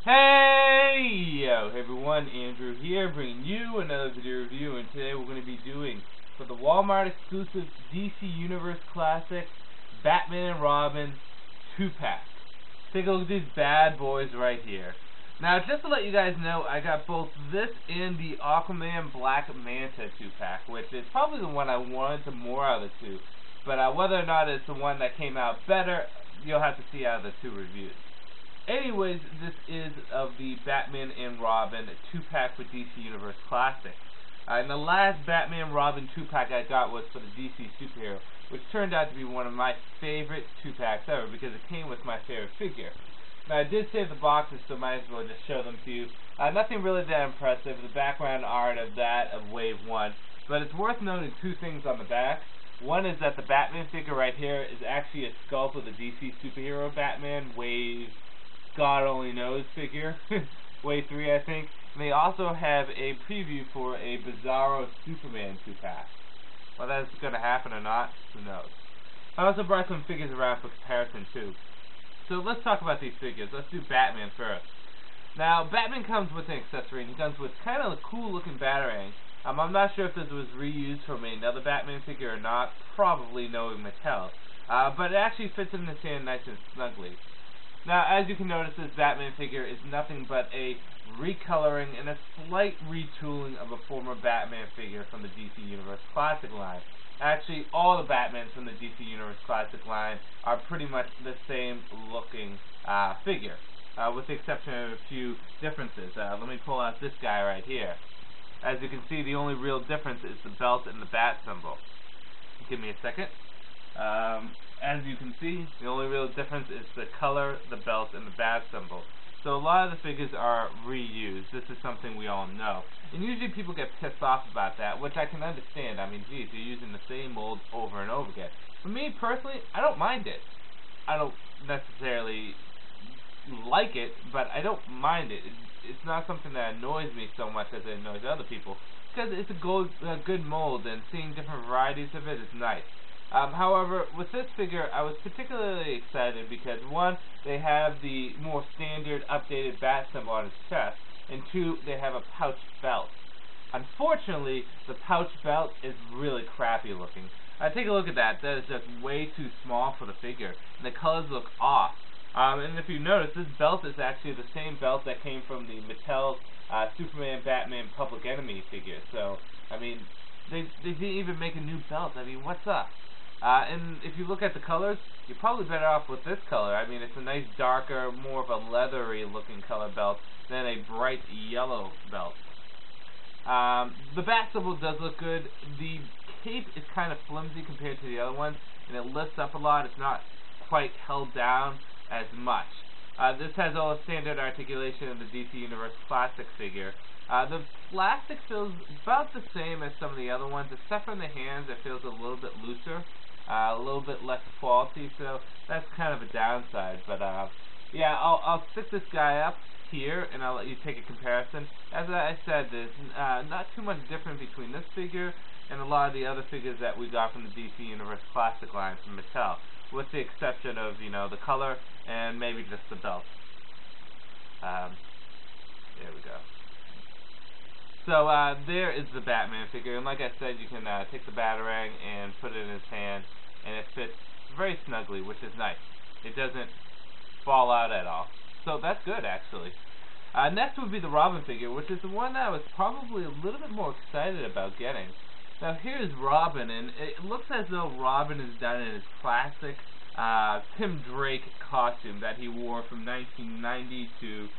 Hey everyone, Andrew here, bringing you another video review, and today we're going to be doing, for the Walmart exclusive DC Universe Classic Batman and Robin 2-pack. Take a look at these bad boys right here. Now, just to let you guys know, I got both this and the Aquaman Black Manta 2-pack, which is probably the one I wanted more out of the two, but whether or not it's the one that came out better, you'll have to see out of the two reviews. Anyways, this is of the Batman and Robin 2-pack for DC Universe Classic. And the last Batman Robin 2-pack I got was for the DC Superhero, which turned out to be one of my favorite 2-packs ever because it came with my favorite figure. Now, I did save the boxes, so might as well just show them to you. Nothing really that impressive, the background art of that of Wave 1, but it's worth noting two things on the back. One is that the Batman figure right here is actually a sculpt of the DC Superhero Batman, Wave God only knows figure, Wave 3 I think. And they also have a preview for a Bizarro Superman 2-pack. Whether that's going to happen or not, who knows. I also brought some figures around for comparison too. So let's talk about these figures. Let's do Batman first. Now, Batman comes with an accessory, and he comes with kind of a cool looking Batarang. I'm not sure if this was reused from another Batman figure or not, probably knowing Mattel. But it actually fits in his hand nice and snugly. Now, as you can notice, this Batman figure is nothing but a recoloring and a slight retooling of a former Batman figure from the DC Universe Classic line. Actually, all the Batmans from the DC Universe Classic line are pretty much the same looking figure, with the exception of a few differences. Let me pull out this guy right here. As you can see, the only real difference is the belt and the bat symbol. Give me a second. As you can see, the only real difference is the color, the belt, and the bat symbol. So a lot of the figures are reused. This is something we all know. And usually people get pissed off about that, which I can understand. I mean, geez, you're using the same mold over and over again. For me, personally, I don't mind it. I don't necessarily like it, but I don't mind it. It's not something that annoys me so much as it annoys other people, because it's a good mold, and seeing different varieties of it is nice. However, with this figure, I was particularly excited because, one, they have the more standard updated bat symbol on his chest, and two, they have a pouch belt. Unfortunately, the pouch belt is really crappy looking. Take a look at that. That is just way too small for the figure, and the colors look off. And if you notice, this belt is actually the same belt that came from the Mattel Superman, Batman, Public Enemy figure. So, I mean, they didn't even make a new belt. I mean, what's up? And if you look at the colors, you're probably better off with this color. I mean, it's a nice darker, more of a leathery looking color belt than a bright yellow belt. The bat symbol does look good. The cape is kind of flimsy compared to the other ones, and it lifts up a lot. It's not quite held down as much. This has all the standard articulation of the DC Universe Classic figure. The plastic feels about the same as some of the other ones, except for the hands. It feels a little bit looser. A little bit less quality, so that's kind of a downside. But yeah, I'll stick this guy up here, and I'll let you take a comparison. As I said, there's not too much different between this figure and a lot of the other figures that we got from the DC Universe Classic line from Mattel, with the exception of, you know, the color and maybe just the belt. There we go. So, there is the Batman figure, and like I said, you can take the Batarang and put it in his hand, and it fits very snugly, which is nice. It doesn't fall out at all. So that's good, actually. Next would be the Robin figure, which is the one that I was probably a little bit more excited about getting. Now, here's Robin, and it looks as though Robin is done in his classic Tim Drake costume that he wore from 1990 to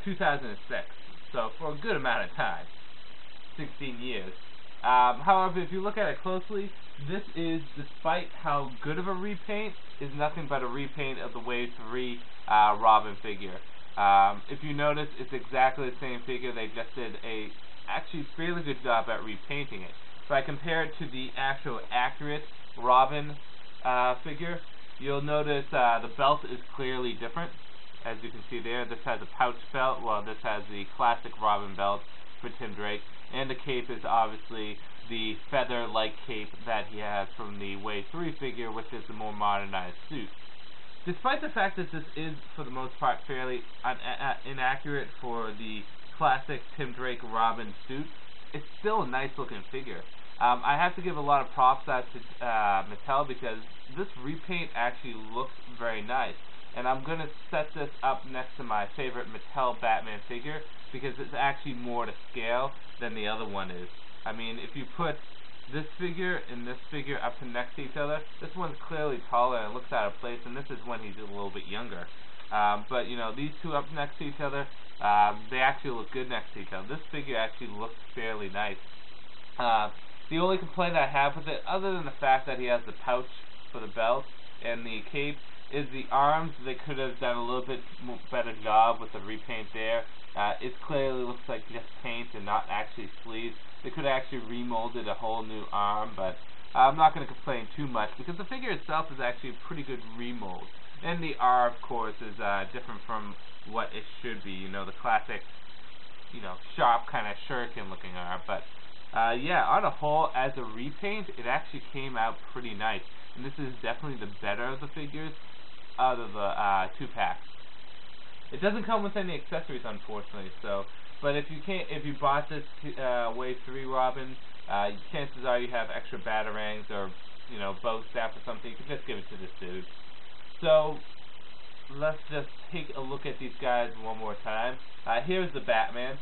2006. So, for a good amount of time. 16 years. However, if you look at it closely, this is, despite how good of a repaint, is nothing but a repaint of the Wave 3 Robin figure. If you notice, it's exactly the same figure. They just did a actually fairly good job at repainting it. If I compare it to the actual accurate Robin figure, you'll notice the belt is clearly different. As you can see there, this has a pouch belt, while this has the classic Robin belt for Tim Drake. And the cape is obviously the feather-like cape that he has from the Wave 3 figure, which is the more modernized suit. despite the fact that this is, for the most part, fairly inaccurate for the classic Tim Drake Robin suit, it's still a nice looking figure. I have to give a lot of props out to Mattel, because this repaint actually looks very nice. And I'm going to set this up next to my favorite Mattel Batman figure, because it's actually more to scale than the other one is. I mean, if you put this figure and this figure up to next to each other, this one's clearly taller and it looks out of place, and this is when he's a little bit younger. But, you know, these two up next to each other, they actually look good next to each other. This figure actually looks fairly nice. The only complaint I have with it, other than the fact that he has the pouch for the belt and the cape, is the arms. They could have done a little bit better job with the repaint there. It clearly looks like just paint and not actually sleeves. They could have actually remolded a whole new arm, but I'm not going to complain too much, because the figure itself is actually a pretty good remold. And the R, of course, is different from what it should be. You know, the classic, you know, sharp kind of shuriken looking R. But yeah, on a whole, as a repaint, it actually came out pretty nice. And this is definitely the better of the figures out of the 2-packs. It doesn't come with any accessories, unfortunately. So, but if you bought this Wave 3 Robin, chances are you have extra batarangs or, you know, bow staff or something. You can just give it to this dude. So let's just take a look at these guys one more time. Here's the Batman.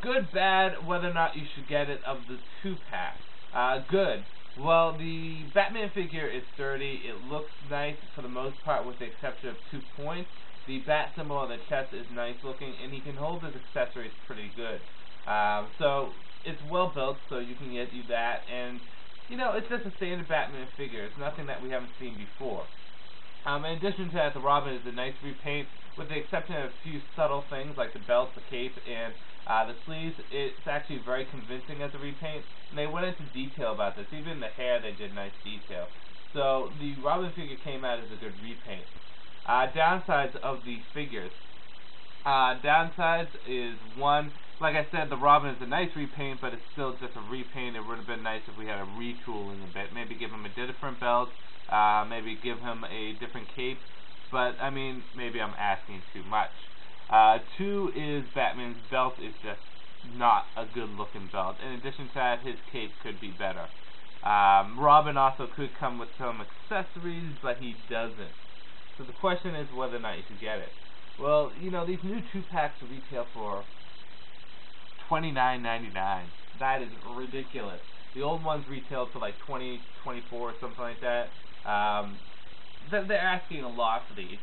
Good, bad, whether or not you should get it of the 2-pack. Good. Well, the Batman figure is sturdy. It looks nice for the most part, with the exception of 2 points. The bat symbol on the chest is nice looking, and he can hold his accessories pretty good. So it's well built, so you can get you that. And, you know, it's just a standard Batman figure. It's nothing that we haven't seen before. In addition to that, the Robin is a nice repaint, with the exception of a few subtle things like the belt, the cape, and the sleeves. It's actually very convincing as a repaint, and they went into detail about this. Even the hair, they did nice detail. So the Robin figure came out as a good repaint. Downsides of these figures. Downsides is, one, like I said, the Robin is a nice repaint, but it's still just a repaint. It would have been nice if we had a retooling a bit. Maybe give him a different belt. Maybe give him a different cape. But, I mean, maybe I'm asking too much. 2 is Batman's belt is just not a good looking belt. In addition to that, his cape could be better. Robin also could come with some accessories, but he doesn't. So the question is whether or not you should get it. Well, you know, these new 2-packs retail for $29.99. That is ridiculous. The old ones retailed for like $20, $24, or something like that. They're asking a lot for these.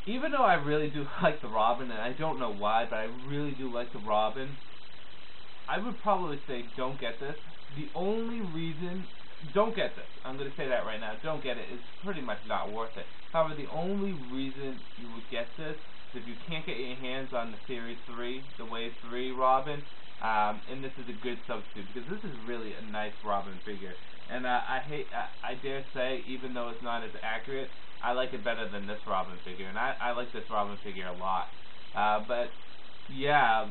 Even though I really do like the Robin, and I don't know why, but I really do like the Robin, I would probably say don't get this. The only reason, don't get this, I'm going to say that right now, don't get it, it's pretty much not worth it. However, the only reason you would get this is if you can't get your hands on the Series 3, the Wave 3 Robin, and this is a good substitute, because this is really a nice Robin figure. And I dare say, even though it's not as accurate, I like it better than this Robin figure, and I like this Robin figure a lot. But, yeah,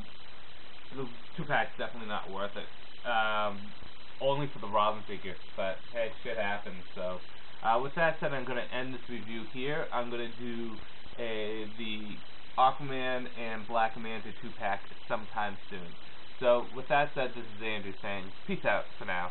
the 2-pack's definitely not worth it. Only for the Robin figure, but hey, shit happens. So, with that said, I'm going to end this review here. I'm going to do the Aquaman and Black Manta 2-pack sometime soon. So, with that said, this is Andrew saying peace out for now.